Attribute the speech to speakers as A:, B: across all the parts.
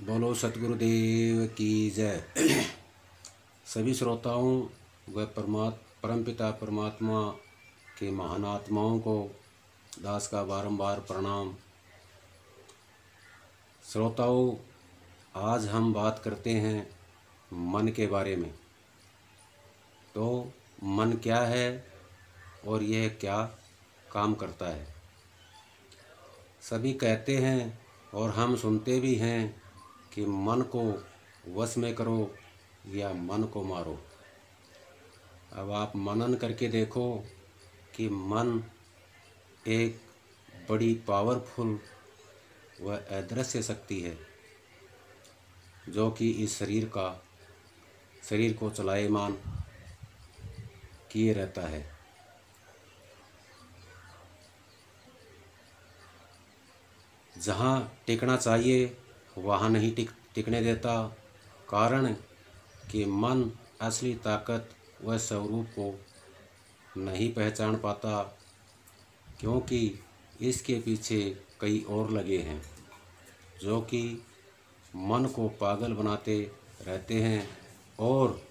A: बोलो सतगुरुदेव की जय। सभी श्रोताओं व परमपिता परमात्मा के महान आत्माओं को दास का बारंबार प्रणाम। श्रोताओं, आज हम बात करते हैं मन के बारे में। तो मन क्या है और यह क्या काम करता है। सभी कहते हैं और हम सुनते भी हैं कि मन को वश में करो या मन को मारो। अब आप मनन करके देखो कि मन एक बड़ी पावरफुल व अदृश्य शक्ति है जो कि इस शरीर को चलायमान किए रहता है। जहाँ टिकना चाहिए वहाँ नहीं टिकने देता, कारण कि मन असली ताकत व स्वरूप को नहीं पहचान पाता, क्योंकि इसके पीछे कई और लगे हैं जो कि मन को पागल बनाते रहते हैं और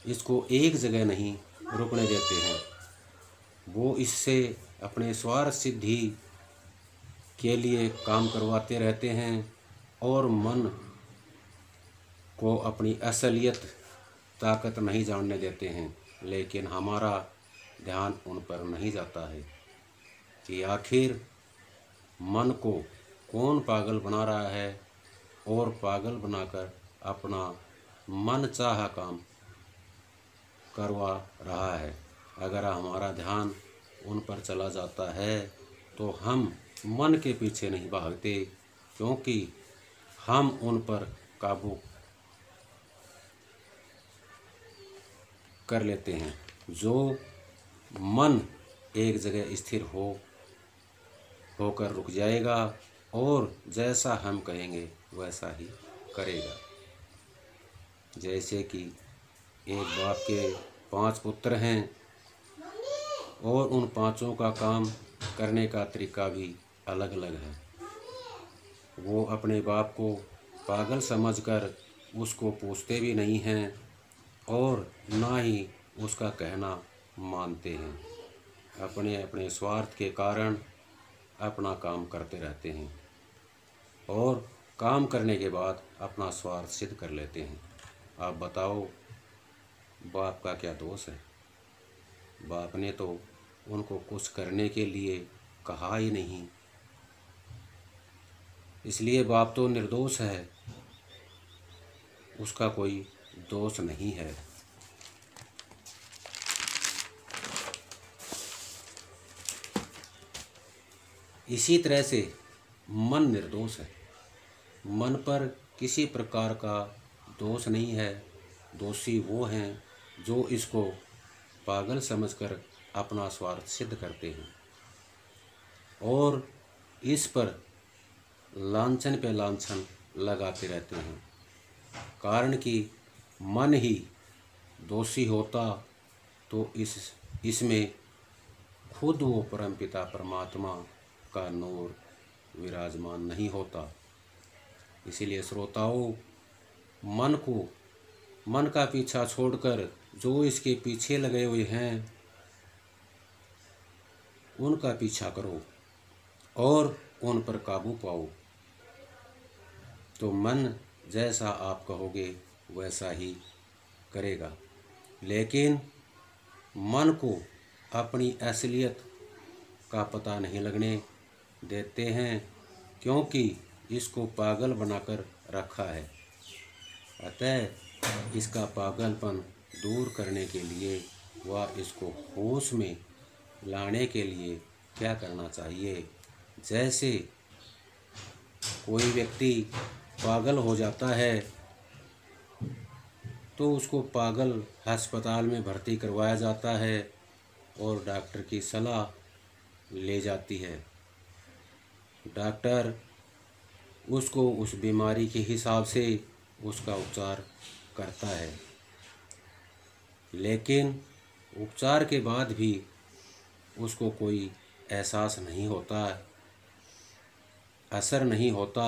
A: इसको एक जगह नहीं रुकने देते हैं। वो इससे अपने स्वार्थ सिद्धि के लिए काम करवाते रहते हैं और मन को अपनी असलियत ताकत नहीं जानने देते हैं। लेकिन हमारा ध्यान उन पर नहीं जाता है कि आखिर मन को कौन पागल बना रहा है और पागल बनाकर अपना मन चाहा काम करवा रहा है। अगर हमारा ध्यान उन पर चला जाता है तो हम मन के पीछे नहीं भागते, क्योंकि हम उन पर काबू कर लेते हैं। जो मन एक जगह स्थिर होकर रुक जाएगा और जैसा हम कहेंगे वैसा ही करेगा। जैसे कि एक बाप के 5 पुत्र हैं और उन पांचों का काम करने का तरीका भी अलग अलग है। वो अपने बाप को पागल समझकर उसको पूछते भी नहीं हैं और ना ही उसका कहना मानते हैं। अपने अपने स्वार्थ के कारण अपना काम करते रहते हैं और काम करने के बाद अपना स्वार्थ सिद्ध कर लेते हैं। आप बताओ, बाप का क्या दोष है? बाप ने तो उनको कुछ करने के लिए कहा ही नहीं, इसलिए बाप तो निर्दोष है, उसका कोई दोष नहीं है। इसी तरह से मन निर्दोष है। मन पर किसी प्रकार का दोष नहीं है। दोषी वो हैं जो इसको पागल समझकर अपना स्वार्थ सिद्ध करते हैं और इस पर लांछन पे लांछन लगाते रहते हैं। कारण कि मन ही दोषी होता तो इसमें खुद वो परमपिता परमात्मा का नूर विराजमान नहीं होता। इसीलिए श्रोताओं, मन का पीछा छोड़कर जो इसके पीछे लगे हुए हैं उनका पीछा करो और उन पर काबू पाओ। तो मन जैसा आप कहोगे वैसा ही करेगा। लेकिन मन को अपनी असलियत का पता नहीं लगने देते हैं, क्योंकि इसको पागल बनाकर रखा है। अतः इसका पागलपन दूर करने के लिए व इसको होश में लाने के लिए क्या करना चाहिए? जैसे कोई व्यक्ति पागल हो जाता है तो उसको पागल अस्पताल में भर्ती करवाया जाता है और डॉक्टर की सलाह ले जाती है। डॉक्टर उसको उस बीमारी के हिसाब से उसका उपचार करता है, लेकिन उपचार के बाद भी उसको कोई एहसास नहीं होता, असर नहीं होता,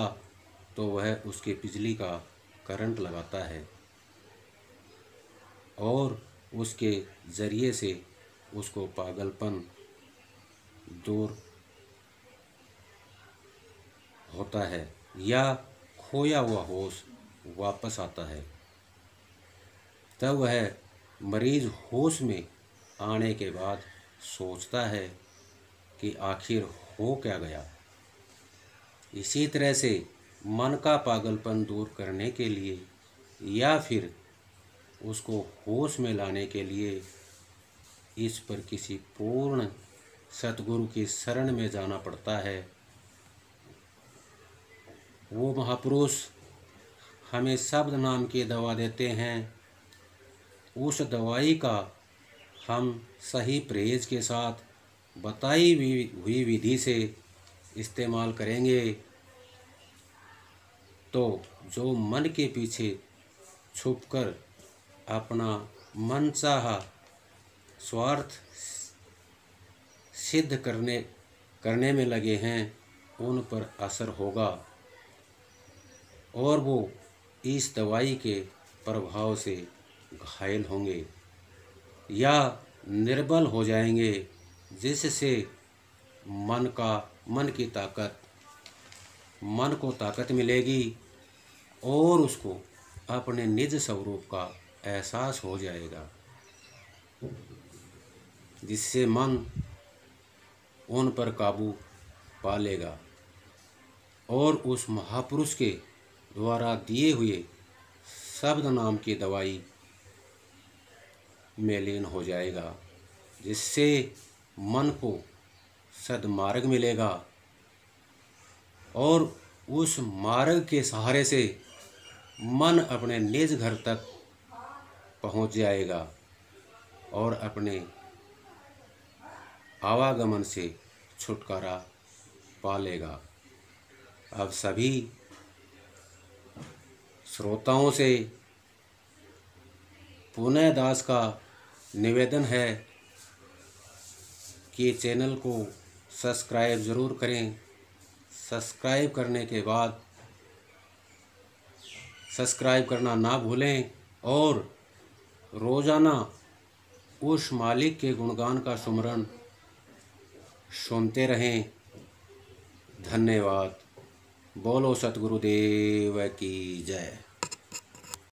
A: तो वह उसके बिजली का करंट लगाता है और उसके ज़रिए से उसको पागलपन दूर होता है या खोया हुआ होश वापस आता है। तब वह मरीज होश में आने के बाद सोचता है कि आखिर हो क्या गया। इसी तरह से मन का पागलपन दूर करने के लिए या फिर उसको होश में लाने के लिए इस पर किसी पूर्ण सतगुरु की शरण में जाना पड़ता है। वो महापुरुष हमें शब्द नाम की दवा देते हैं। उस दवाई का हम सही परहेज के साथ बताई हुई विधि से इस्तेमाल करेंगे तो जो मन के पीछे छुपकर अपना मनचाहा स्वार्थ सिद्ध करने में लगे हैं उन पर असर होगा और वो इस दवाई के प्रभाव से घायल होंगे या निर्बल हो जाएंगे, जिससे मन को ताकत मिलेगी और उसको अपने निज स्वरूप का एहसास हो जाएगा, जिससे मन उन पर काबू पा लेगा और उस महापुरुष के द्वारा दिए हुए शब्द नाम की दवाई में लीन हो जाएगा, जिससे मन को सद्मार्ग मिलेगा और उस मार्ग के सहारे से मन अपने निज घर तक पहुंच जाएगा और अपने आवागमन से छुटकारा पा लेगा। अब सभी श्रोताओं से पुनः दास का निवेदन है कि चैनल को सब्सक्राइब ज़रूर करें। सब्सक्राइब करने के बाद सब्सक्राइब करना ना भूलें और रोज़ाना उस मालिक के गुणगान का सुमरन सुनते रहें। धन्यवाद। बोलो सतगुरुदेव की जय।